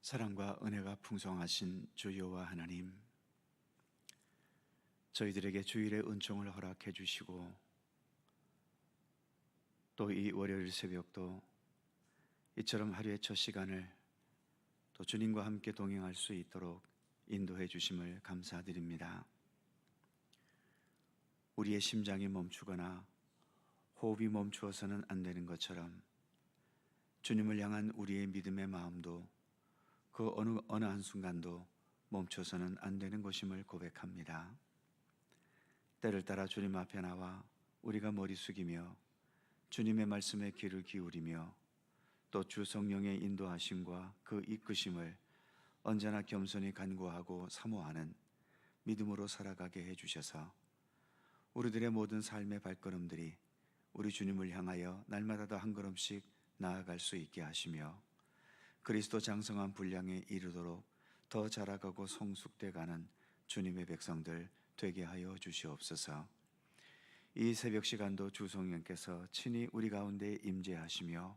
사랑과 은혜가 풍성하신 주 여호와 하나님, 저희들에게 주일의 은총을 허락해 주시고 또 이 월요일 새벽도 이처럼 하루의 첫 시간을 또 주님과 함께 동행할 수 있도록 인도해 주심을 감사드립니다. 우리의 심장이 멈추거나 호흡이 멈추어서는 안 되는 것처럼 주님을 향한 우리의 믿음의 마음도 그 어느 한순간도 멈춰서는 안 되는 것임을 고백합니다. 때를 따라 주님 앞에 나와 우리가 머리 숙이며 주님의 말씀에 귀를 기울이며 또 주 성령의 인도하심과 그 이끄심을 언제나 겸손히 간구하고 사모하는 믿음으로 살아가게 해주셔서 우리들의 모든 삶의 발걸음들이 우리 주님을 향하여 날마다 더 한 걸음씩 나아갈 수 있게 하시며 그리스도 장성한 분량에 이르도록 더 자라가고 성숙돼 가는 주님의 백성들 되게 하여 주시옵소서. 이 새벽 시간도 주 성령께서 친히 우리 가운데 임재하시며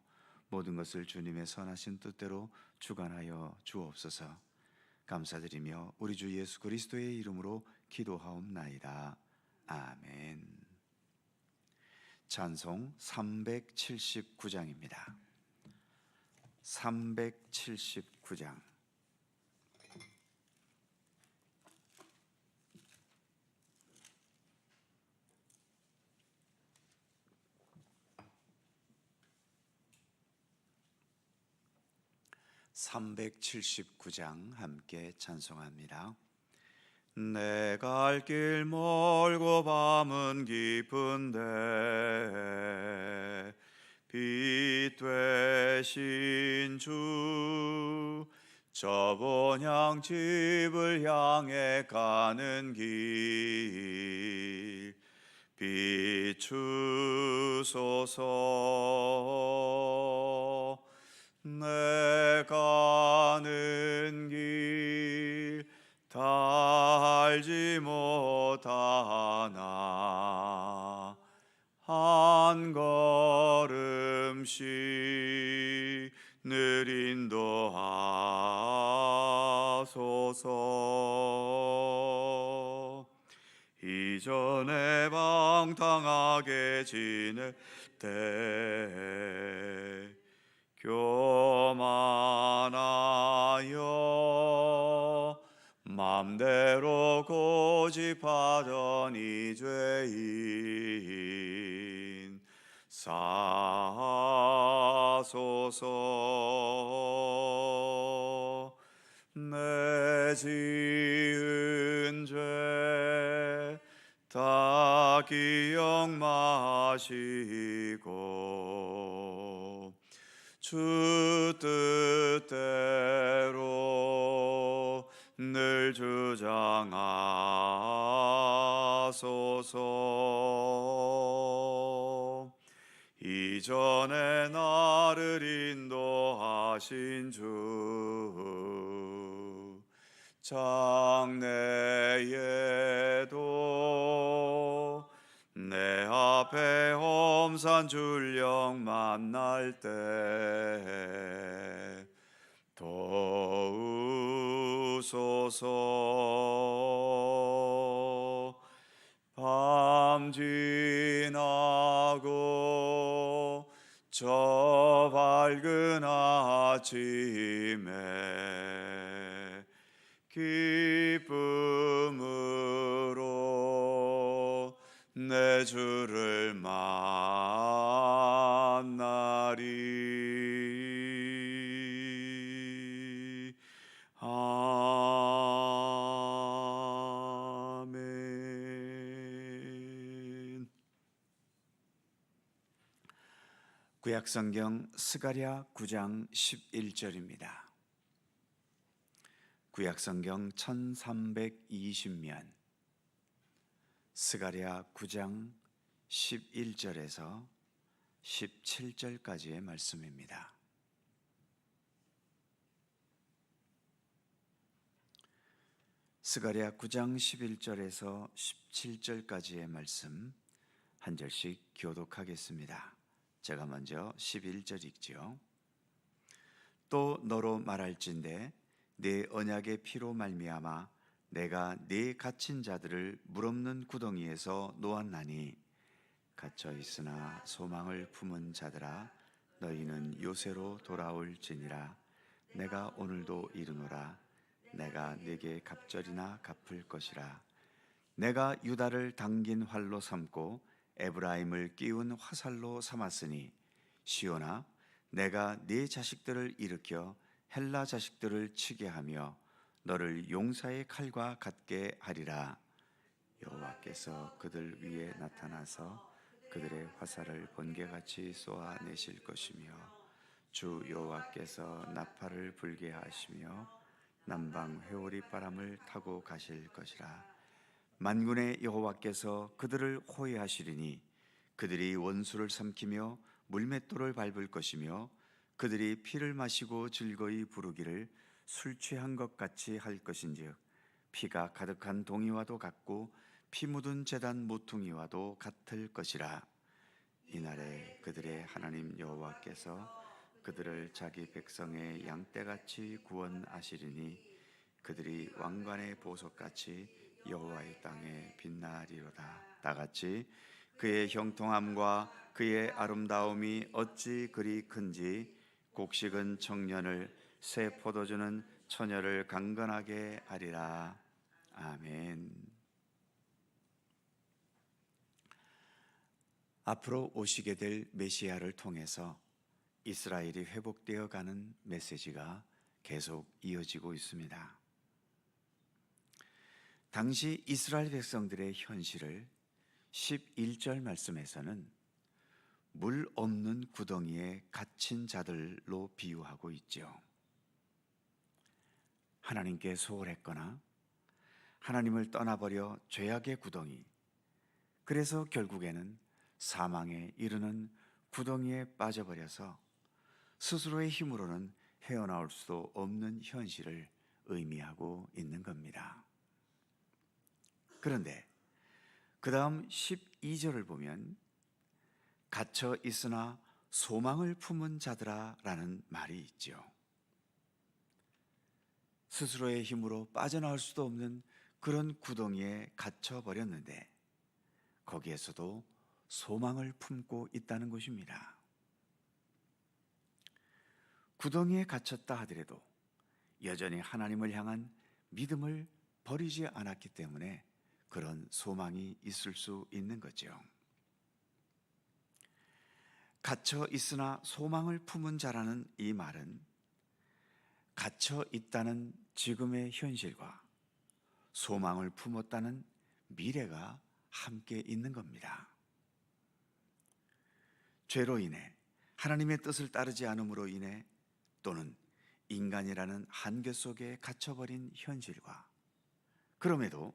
모든 것을 주님의 선하신 뜻대로 주관하여 주옵소서. 감사드리며 우리 주 예수 그리스도의 이름으로 기도하옵나이다. 아멘. 찬송 379장입니다. 379장. (379장) 함께 찬송합니다. 내 갈 길 멀고 밤은 깊은데 빛 되신 주 저 본향 집을 향해 가는 길 비추소서. 내 가는 길 다 알지 못하나 한 걸음씩 늘 인도하소서. 이전에 방탕하게 지낼 때 교만하여 맘대로 고집하던 이 죄인 사소서. 내 지은 죄 다 기억 마시고 주 뜻대로 늘 주장하소서. 이전에 나를 인도하신 주 장래에도 내 앞에 험산 줄령 만날 때 도우소서. 밤 지나고 저 밝은 아침에 기쁨으로 내 주를 만나리. 아멘. 구약성경 스가랴 9장 11절입니다. 구약성경 1320면 스가랴 9장 11절에서 17절까지의 말씀입니다. 스가랴 9장 11절에서 17절까지의 말씀 한 절씩 교독하겠습니다. 제가 먼저 11절 읽지요. 또 너로 말할진대 내 언약의 피로 말미암아 내가 네 갇힌 자들을 물없는 구덩이에서 놓았나니 갇혀 있으나 소망을 품은 자들아 너희는 요새로 돌아올지니라. 내가 오늘도 이르노라. 내가 네게 갑절이나 갚을 것이라. 내가 유다를 당긴 활로 삼고 에브라임을 끼운 화살로 삼았으니 시온아 내가 네 자식들을 일으켜 헬라 자식들을 치게 하며 너를 용사의 칼과 같게 하리라. 여호와께서 그들 위에 나타나서 그들의 화살을 번개같이 쏘아내실 것이며 주 여호와께서 나팔을 불게 하시며 남방 회오리 바람을 타고 가실 것이라. 만군의 여호와께서 그들을 호위하시리니 그들이 원수를 삼키며 물맷돌을 밟을 것이며 그들이 피를 마시고 즐거이 부르기를 술 취한 것 같이 할 것인즉 피가 가득한 동이와도 같고 피 묻은 제단 모퉁이와도 같을 것이라. 이날에 그들의 하나님 여호와께서 그들을 자기 백성의 양떼같이 구원하시리니 그들이 왕관의 보석같이 여호와의 땅에 빛나리로다. 다 같이 그의 형통함과 그의 아름다움이 어찌 그리 큰지 곡식은 청년을 새 포도주는 처녀를 강건하게 하리라. 아멘. 앞으로 오시게 될 메시아를 통해서 이스라엘이 회복되어 가는 메시지가 계속 이어지고 있습니다. 당시 이스라엘 백성들의 현실을 11절 말씀에서는 물 없는 구덩이에 갇힌 자들로 비유하고 있죠. 하나님께 소홀했거나 하나님을 떠나버려 죄악의 구덩이, 그래서 결국에는 사망에 이르는 구덩이에 빠져버려서 스스로의 힘으로는 헤어나올 수도 없는 현실을 의미하고 있는 겁니다. 그런데 그 다음 12절을 보면 갇혀 있으나 소망을 품은 자들아 라는 말이 있죠. 스스로의 힘으로 빠져나올 수도 없는 그런 구덩이에 갇혀버렸는데 거기에서도 소망을 품고 있다는 것입니다. 구덩이에 갇혔다 하더라도 여전히 하나님을 향한 믿음을 버리지 않았기 때문에 그런 소망이 있을 수 있는 거죠. 갇혀 있으나 소망을 품은 자라는 이 말은 갇혀 있다는 지금의 현실과 소망을 품었다는 미래가 함께 있는 겁니다. 죄로 인해 하나님의 뜻을 따르지 않음으로 인해 또는 인간이라는 한계 속에 갇혀버린 현실과 그럼에도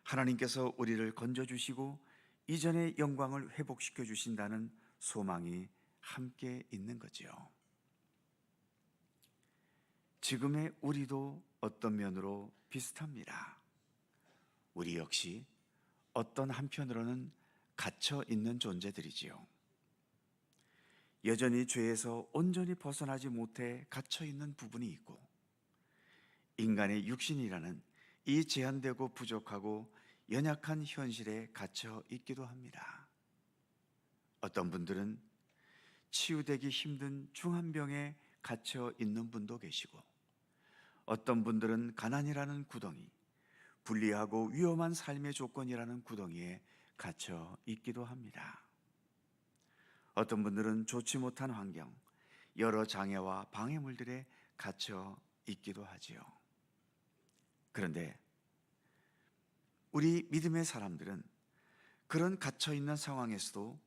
하나님께서 우리를 건져주시고 이전의 영광을 회복시켜 주신다는 소망이 함께 있는 거지요. 지금의 우리도 어떤 면으로 비슷합니다. 우리 역시 어떤 한편으로는 갇혀 있는 존재들이지요. 여전히 죄에서 온전히 벗어나지 못해 갇혀 있는 부분이 있고 인간의 육신이라는 이 제한되고 부족하고 연약한 현실에 갇혀 있기도 합니다. 어떤 분들은 치유되기 힘든 중한병에 갇혀 있는 분도 계시고 어떤 분들은 가난이라는 구덩이, 불리하고 위험한 삶의 조건이라는 구덩이에 갇혀 있기도 합니다. 어떤 분들은 좋지 못한 환경, 여러 장애와 방해물들에 갇혀 있기도 하지요. 그런데 우리 믿음의 사람들은 그런 갇혀 있는 상황에서도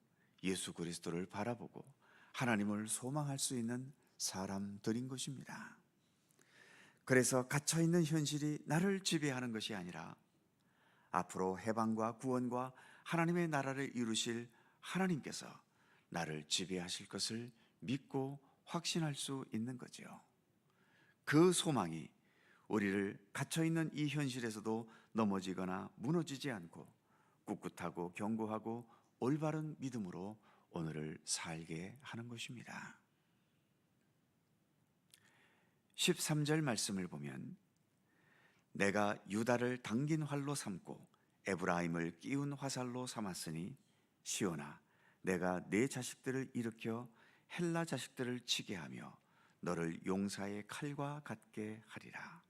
예수 그리스도를 바라보고 하나님을 소망할 수 있는 사람들인 것입니다. 그래서 갇혀 있는 현실이 나를 지배하는 것이 아니라 앞으로 해방과 구원과 하나님의 나라를 이루실 하나님께서 나를 지배하실 것을 믿고 확신할 수 있는 거죠. 그 소망이 우리를 갇혀있는 이 현실에서도 넘어지거나 무너지지 않고 꿋꿋하고 견고하고 올바른 믿음으로 오늘을 살게 하는 것입니다. 13절 말씀을 보면 내가 유다를 당긴 활로 삼고 에브라임을 끼운 화살로 삼았으니 시온아 내가 네 자식들을 일으켜 헬라 자식들을 치게 하며 너를 용사의 칼과 같게 하리라.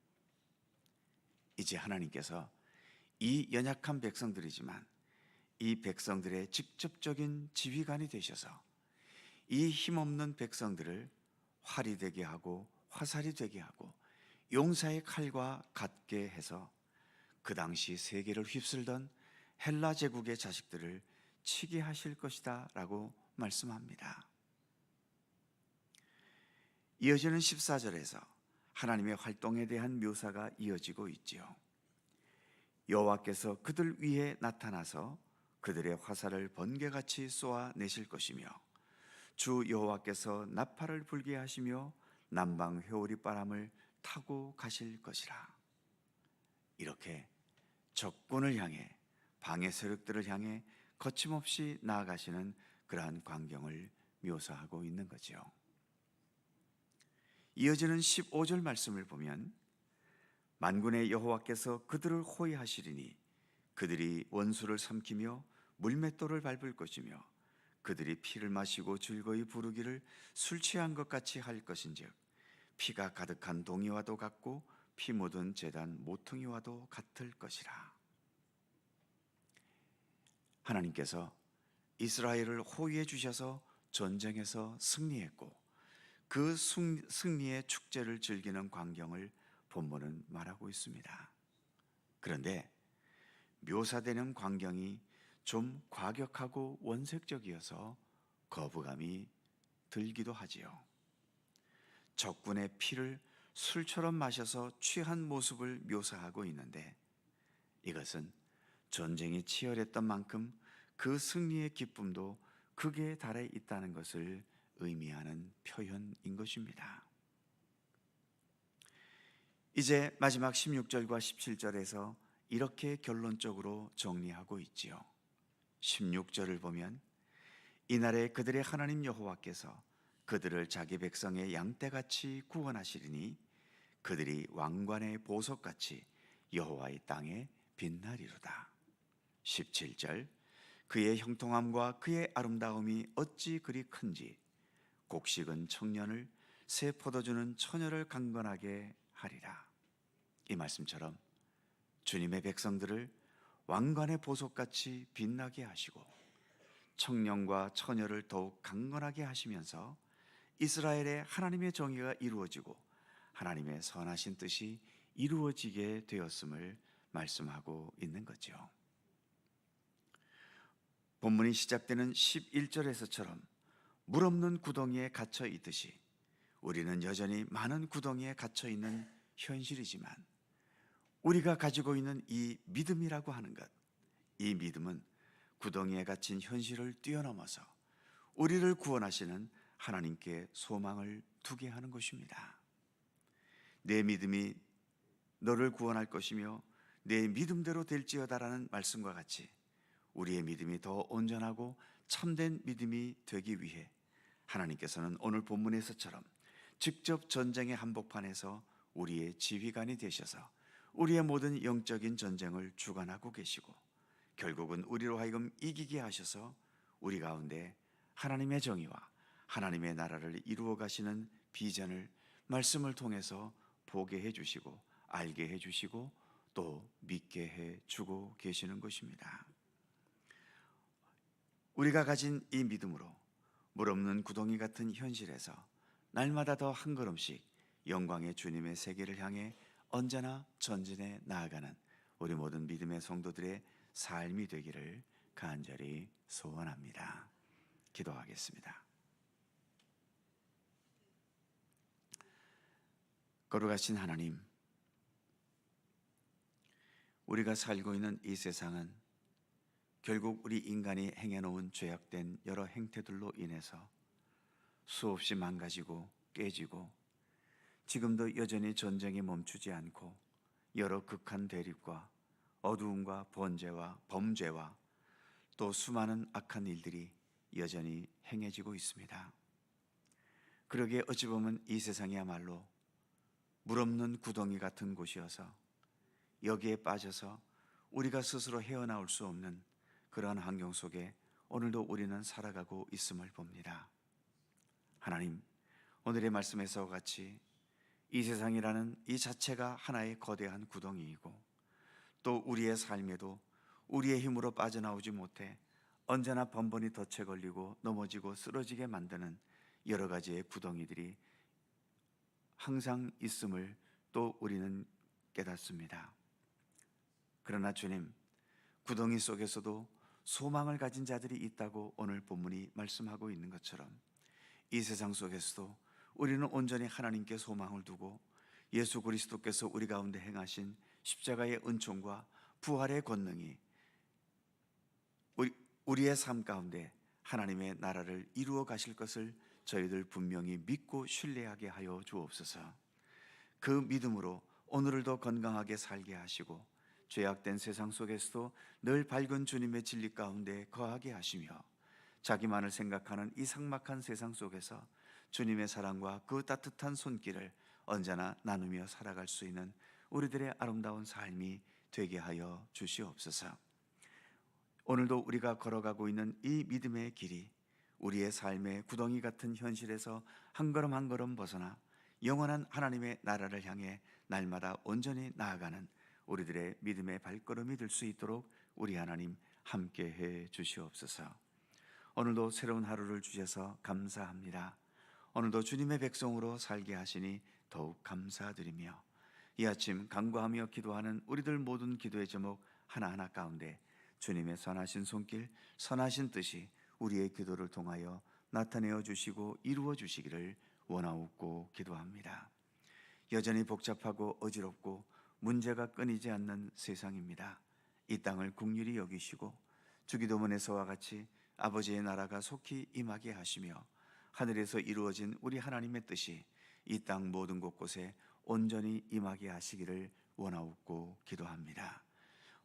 이제 하나님께서 이 연약한 백성들이지만 이 백성들의 직접적인 지휘관이 되셔서 이 힘없는 백성들을 활이 되게 하고 화살이 되게 하고 용사의 칼과 같게 해서 그 당시 세계를 휩쓸던 헬라 제국의 자식들을 치게 하실 것이다 라고 말씀합니다. 이어지는 14절에서 하나님의 활동에 대한 묘사가 이어지고 있지요. 여호와께서 그들 위에 나타나서 그들의 화살을 번개같이 쏘아내실 것이며 주 여호와께서 나팔을 불게 하시며 남방 회오리 바람을 타고 가실 것이라. 이렇게 적군을 향해 방해 세력들을 향해 거침없이 나아가시는 그러한 광경을 묘사하고 있는 거죠. 이어지는 15절 말씀을 보면 만군의 여호와께서 그들을 호위하시리니 그들이 원수를 삼키며 물맷돌을 밟을 것이며 그들이 피를 마시고 즐거이 부르기를 술 취한 것 같이 할 것인즉 피가 가득한 동이와도 같고 피 묻은 제단 모퉁이와도 같을 것이라. 하나님께서 이스라엘을 호위해 주셔서 전쟁에서 승리했고 그 승리의 축제를 즐기는 광경을 본문은 말하고 있습니다. 그런데 묘사되는 광경이 좀 과격하고 원색적이어서 거부감이 들기도 하지요. 적군의 피를 술처럼 마셔서 취한 모습을 묘사하고 있는데 이것은 전쟁이 치열했던 만큼 그 승리의 기쁨도 극에 달해 있다는 것을 의미하는 표현인 것입니다. 이제 마지막 16절과 17절에서 이렇게 결론적으로 정리하고 있지요. 16절을 보면 이날에 그들의 하나님 여호와께서 그들을 자기 백성의 양떼같이 구원하시리니 그들이 왕관의 보석같이 여호와의 땅에 빛나리로다. 17절 그의 형통함과 그의 아름다움이 어찌 그리 큰지 곡식은 청년을 새 포도주는 처녀를 강건하게 하리라. 이 말씀처럼 주님의 백성들을 왕관의 보석같이 빛나게 하시고 청년과 처녀를 더욱 강건하게 하시면서 이스라엘의 하나님의 정의가 이루어지고 하나님의 선하신 뜻이 이루어지게 되었음을 말씀하고 있는 거죠. 본문이 시작되는 11절에서처럼 물 없는 구덩이에 갇혀 있듯이 우리는 여전히 많은 구덩이에 갇혀 있는 현실이지만 우리가 가지고 있는 이 믿음이라고 하는 것, 이 믿음은 구덩이에 갇힌 현실을 뛰어넘어서 우리를 구원하시는 하나님께 소망을 두게 하는 것입니다. 내 믿음이 너를 구원할 것이며 내 믿음대로 될지어다라는 말씀과 같이 우리의 믿음이 더 온전하고 참된 믿음이 되기 위해 하나님께서는 오늘 본문에서처럼 직접 전쟁의 한복판에서 우리의 지휘관이 되셔서 우리의 모든 영적인 전쟁을 주관하고 계시고 결국은 우리로 하여금 이기게 하셔서 우리 가운데 하나님의 정의와 하나님의 나라를 이루어 가시는 비전을 말씀을 통해서 보게 해주시고 알게 해주시고 또 믿게 해주고 계시는 것입니다. 우리가 가진 이 믿음으로 물 없는 구덩이 같은 현실에서 날마다 더 한 걸음씩 영광의 주님의 세계를 향해 언제나 전진해 나아가는 우리 모든 믿음의 성도들의 삶이 되기를 간절히 소원합니다. 기도하겠습니다. 거룩하신 하나님, 우리가 살고 있는 이 세상은 결국 우리 인간이 행해놓은 죄악된 여러 행태들로 인해서 수없이 망가지고 깨지고 지금도 여전히 전쟁이 멈추지 않고 여러 극한 대립과 어두움과 번제와 범죄와 또 수많은 악한 일들이 여전히 행해지고 있습니다. 그러기에 어찌 보면 이 세상이야말로 물 없는 구덩이 같은 곳이어서 여기에 빠져서 우리가 스스로 헤어나올 수 없는 그러한 환경 속에 오늘도 우리는 살아가고 있음을 봅니다. 하나님, 오늘의 말씀에서 같이 이 세상이라는 이 자체가 하나의 거대한 구덩이이고 또 우리의 삶에도 우리의 힘으로 빠져나오지 못해 언제나 번번이 덫에 걸리고 넘어지고 쓰러지게 만드는 여러 가지의 구덩이들이 항상 있음을 또 우리는 깨닫습니다. 그러나 주님, 구덩이 속에서도 소망을 가진 자들이 있다고 오늘 본문이 말씀하고 있는 것처럼 이 세상 속에서도 우리는 온전히 하나님께 소망을 두고 예수 그리스도께서 우리 가운데 행하신 십자가의 은총과 부활의 권능이 우리의 삶 가운데 하나님의 나라를 이루어 가실 것을 저희들 분명히 믿고 신뢰하게 하여 주옵소서. 그 믿음으로 오늘을 더 건강하게 살게 하시고 죄악된 세상 속에서도 늘 밝은 주님의 진리 가운데 거하게 하시며 자기만을 생각하는 이 삭막한 세상 속에서 주님의 사랑과 그 따뜻한 손길을 언제나 나누며 살아갈 수 있는 우리들의 아름다운 삶이 되게 하여 주시옵소서. 오늘도 우리가 걸어가고 있는 이 믿음의 길이 우리의 삶의 구덩이 같은 현실에서 한 걸음 한 걸음 벗어나 영원한 하나님의 나라를 향해 날마다 온전히 나아가는 우리들의 믿음의 발걸음이 될 수 있도록 우리 하나님 함께해 주시옵소서. 오늘도 새로운 하루를 주셔서 감사합니다. 오늘도 주님의 백성으로 살게 하시니 더욱 감사드리며 이 아침 간구하며 기도하는 우리들 모든 기도의 제목 하나하나 가운데 주님의 선하신 손길, 선하신 뜻이 우리의 기도를 통하여 나타내어 주시고 이루어 주시기를 원하옵고 기도합니다. 여전히 복잡하고 어지럽고 문제가 끊이지 않는 세상입니다. 이 땅을 긍휼히 여기시고 주기도문에서와 같이 아버지의 나라가 속히 임하게 하시며 하늘에서 이루어진 우리 하나님의 뜻이 이 땅 모든 곳곳에 온전히 임하게 하시기를 원하옵고 기도합니다.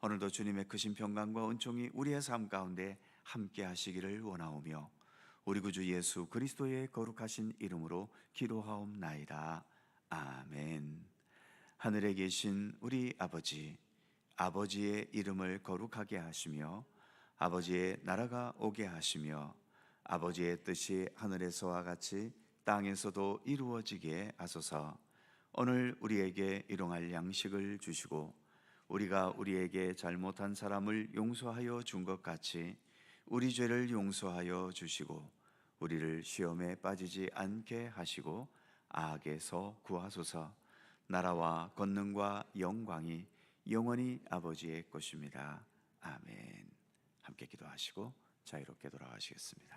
오늘도 주님의 크신 평강과 은총이 우리의 삶 가운데 함께 하시기를 원하오며 우리 구주 예수 그리스도의 거룩하신 이름으로 기도하옵나이다. 아멘. 하늘에 계신 우리 아버지, 아버지의 이름을 거룩하게 하시며 아버지의 나라가 오게 하시며 아버지의 뜻이 하늘에서와 같이 땅에서도 이루어지게 하소서. 오늘 우리에게 일용할 양식을 주시고 우리가 우리에게 잘못한 사람을 용서하여 준 것 같이 우리 죄를 용서하여 주시고 우리를 시험에 빠지지 않게 하시고 악에서 구하소서. 나라와 권능과 영광이 영원히 아버지의 것입니다. 아멘. 함께 기도하시고 자유롭게 돌아가시겠습니다.